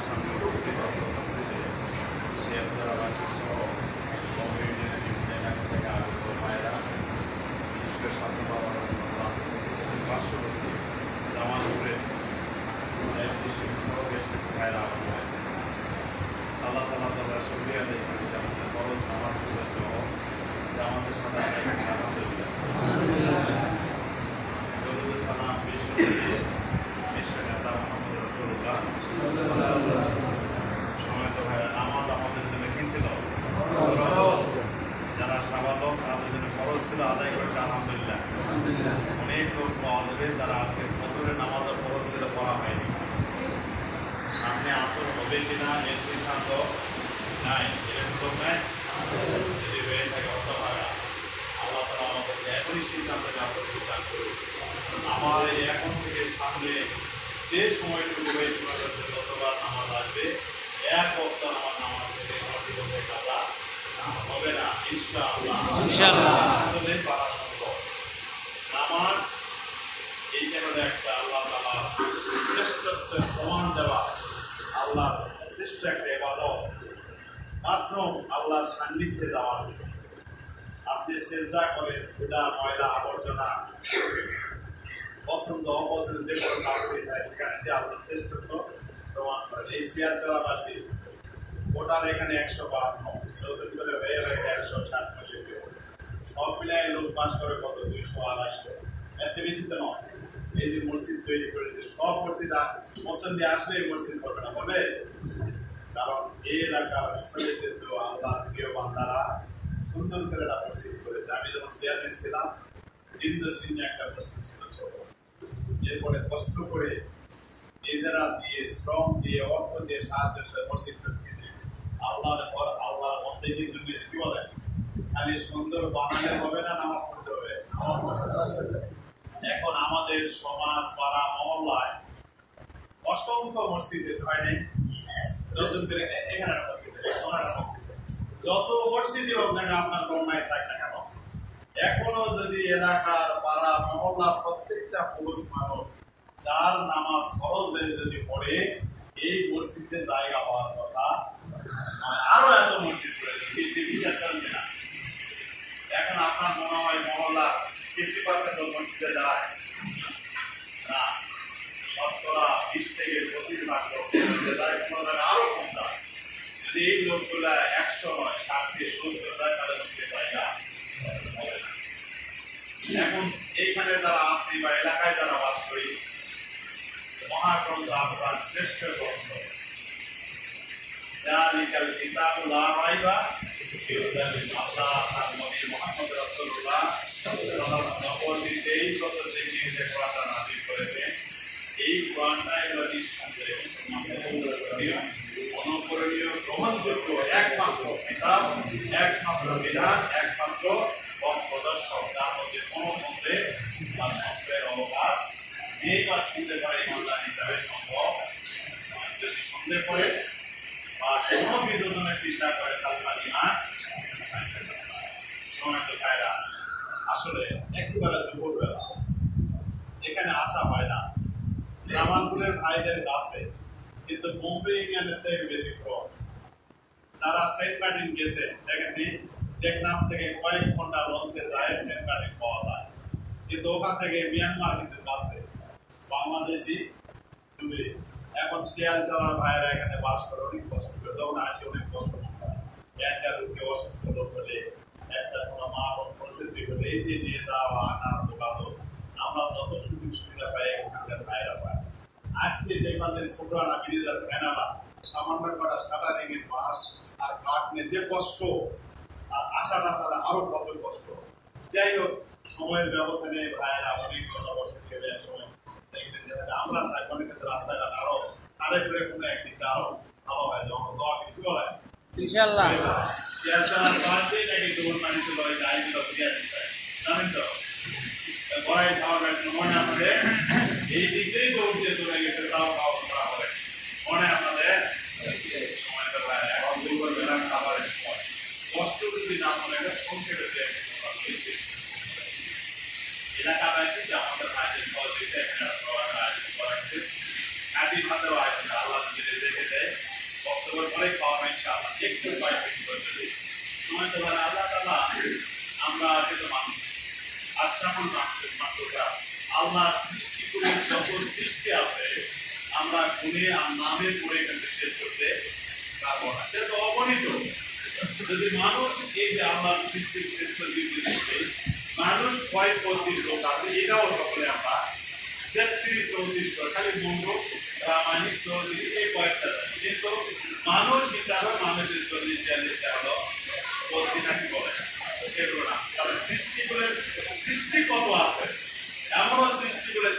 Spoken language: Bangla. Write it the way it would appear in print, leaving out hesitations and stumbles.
সামনে উপস্থিত মসজিদে শেয়ারবাসী সহ বম্বে ইউনিয়নের বিভিন্ন এলাকা থেকে আগত ভাইরা, বিশেষ করে ছাত্র বাবার পার্শ্ববর্তী জামালপুরের সহ বেশ কিছু ভাইরা আগত হয়েছে। আল্লাহ তাআলা তাআলা শুকরিয়া আদায় করি যে আমাদের ফরজ নামাজ ছিল সহ জামাতের সাথে আদায় করছে। আলহামদুলিল্লাহ। দরুদ সালাম বিশ্ব নেতা মুহাম্মদ রাসূলুল্লাহ সময়ত ভাইরা, নামাজ আমাদের জন্য কি ছিল? যারা সাবালক তাদের জন্য ফরজ ছিল, আদায় করেছে আলহামদুলিল্লাহ। অনেক লোক পাওয়া যাবে যারা আজকে ফজরের নামাজের ফরজ ছিল, পড়া হয়নি। সামনে আসর হবে কিনা এর সিদ্ধান্ত নাই, এর সুযোগ নাই। যদি হয়ে থাকে হতভাগা, আল্লাহ তাআলা আমাদেরকে এখনই সিদ্ধান্ত নেওয়া প্রদান করুন। আমার এই এখন থেকে সামনে যে সময়টুকু এই সময়টার জন্য যতবার নামাজ আসবে, এক ওয়াক্ত আমার নামাজ থেকে জীবনে কাজা হবে না ইনশাআল্লাহ। আমাদের পারা সম্ভব। নামাজ এইটা হলো একটা আল্লাহ তাআলা শ্রেষ্ঠত্বের প্রমাণ দেওয়া, আল্লাহর শ্রেষ্ঠ একটা ইবাদত, মাধ্যম আল্লাহর সান্নিধ্যে যাওয়ার। আপনি সেজদা করেন, খোদা ময়লা আবর্জনা পছন্দ অপছন্দ যে কোনো কাজ করে যায়, সেখানে যে আল্লাহর শ্রেষ্ঠত্ব প্রমাণ করেন। এই শিয়ারচরাবাসী ভোটার এখানে 152, চৌধুরী করে হয়ে হয়েছে 160 সব মিলায় লোক বাস করে কত? 228। এর চেয়ে বেশি তো নয়। এই যে মসজিদ তৈরি করেছে, সব মসজিদ মুসল্লি আসলে এই মসজিদ করবে না, বলে? কারণ এই এলাকার মুসল্লিদের তো আল্লাহ প্রিয় বান্দারা সুন্দর করে একটা মসজিদ করেছে। আমি যখন চেয়ারম্যান ছিলাম, জিন্দা সিং একটা মসজিদ ছিল ছোট। এরপরে কষ্ট করে নিজেরা দিয়ে, শ্রম দিয়ে, অর্থ দিয়ে, সাহায্য মসজিদ তৈরি, আল্লাহর পর আল্লাহর বন্দেগীর জন্য কি বলে? খালি সুন্দর বানালে হবে না, নামাজ পড়তে হবে। এখন আমাদের সমাজ, পাড়া, মহল্লায় অসংখ্য মসজিদে হয় নাই, যত মসজিদই হোক না আপনার বন্যায় থাক না কেন, এখনো যদি এলাকার পাড়া মহল্লার প্রত্যেকটা পুরুষ মানুষ যার নামাজ ফরজ যদি পড়ে, এই মসজিদে জায়গা হওয়ার কথা। আরো এত মসজিদ বিশ্বাস করেন কিনা? এখন আপনার মনে হয় মহল্লা 50% মসজিদে যায় না, 20 থেকে 25% যায়, আরো কম যায়। যদি এই লোকগুলা 100 নয়, 60 70 যায়, তাহলে মসজিদে জায়গা হবে না। এখন এইখানে যারা আছি বা এলাকায় যারা বাস করি, মহাগ্রন্থ আপনার শ্রেষ্ঠ গ্রন্থ, যালিকাল কিতাবু লা রাইবা ফিহি, আল্লাহ তার নবী মুহাম্মদ রাসূলুল্লাহ সাল্লাল্লাহু আলাইহি বছর থেকে যে কোরআনটা নাযিল করেছেন, এই কোরআনটা হলো নিঃসন্দেহে মুসলমানদের অনুকরণীয়, গ্রহণযোগ্য একমাত্র কিতাব, একমাত্র বিধান, একমাত্র পথ প্রদর্শক, তার মধ্যে কোনো সন্দেহ বা সংশয়ের অবকাশ নেই বা শুনতে পারে ইমানদার হিসাবে সম্ভব। যদি সন্দেহ করে বা কোনো বিযোজনের চিন্তা করে, তার ইমান সময় তো খায়রা। আসলে একেবারে দুপুরবেলা এখানে আসা হয় না। জামালপুরের ভাইদের কাছে কিন্তু বোম্বে ইউনিয়নের থেকে ব্যতিক্রম। যারা সেন্ট মার্টিন গেছে, দেখেননি? টেকনাফ থেকে কয়েক ঘন্টা লঞ্চে যায়, সেন্ট মার্টিন পাওয়া যায়। কিন্তু ওখান থেকে মিয়ানমার কিন্তু কাছে, বাংলাদেশি ডুবে। এখন শিয়ালচরের ভাইয়েরা এখানে বাস করে, অনেক কষ্ট করে, যখন আসে অনেক কষ্ট করে। একটা রোগী অসুস্থ লোক হলে, একটা কোনো মা পরিস্থিতি হলে, এই যে নিয়ে যাওয়া, আনা, দোকানো, আমরা যত সুযোগ সুবিধা পাই এখানকার ভাইয়েরা পাই। আজকে দেখলাম যে ছোটরা ব্রিজের ফেনালা সামান্য কটা শাটারিংয়ের বাঁশ আর কাঠ নিয়ে যে কষ্ট, আর আসাটা তারা আরো কত কষ্ট। যাই হোক, সময়ের ব্যবধানে ভাইয়েরা অনেক জনবসতি হলে একসময় আমরা তাই অনেক ক্ষেত্রে রাস্তাঘাট আরো আরেকটু কোনো একদিকটা আরো ভালো হয়। যখন দোয়া কি বলে ইনশাআল্লাহ শিয়ালচরের পার্কেই নাকি দৌড় পানি ছিল, ওই গাড়িগুলো ক্লিয়ার বিষয় জানেন তো, গড়াই খাওয়া গেছে মনে আপনাদের, এই দিক থেকেই দৌড় দিয়ে চলে গেছে, তাও খাওয়া করা হবে মনে আপনাদের। সময় তো ভাই এখন দুপুরবেলা খাবারের সময় কষ্ট যদি না মনে হয়, সংক্ষেপে এলাকাবাসী যে আমাদের ভাইদের সহযোগিতা এখানে আয়োজন করা হয়েছে, কাটি ভাতেরও আয়োজন আল্লাহ যদি রেখে দেয় সম্মানিত ভাই আল্লাহ তাআলা আমরা কিন্তু মানুষ আশরাফুল মাখলুকাত আল্লাহ সৃষ্টি করে যত সৃষ্টি আছে আমরা গুণে আর নামে পড়ে এখানে শেষ করতে পারবো না, সেটা তো অগণিত। যদি মানুষ এই যে আল্লাহর সৃষ্টির শ্রেষ্ঠ দিকে মানুষ কয় কোটির লোক আছে এটাও সকলে আমরা 33-34 করে খালি মঙ্গল রামায়ণিক 34 এই কয়েকটা জানি, কিন্তু মানুষ হিসাবে মানুষের 40-42টা হলো কোটি নাকি বলে সেগুলো না। তাহলে সৃষ্টি করে সৃষ্টি কত আছে, এমনও সৃষ্টি করে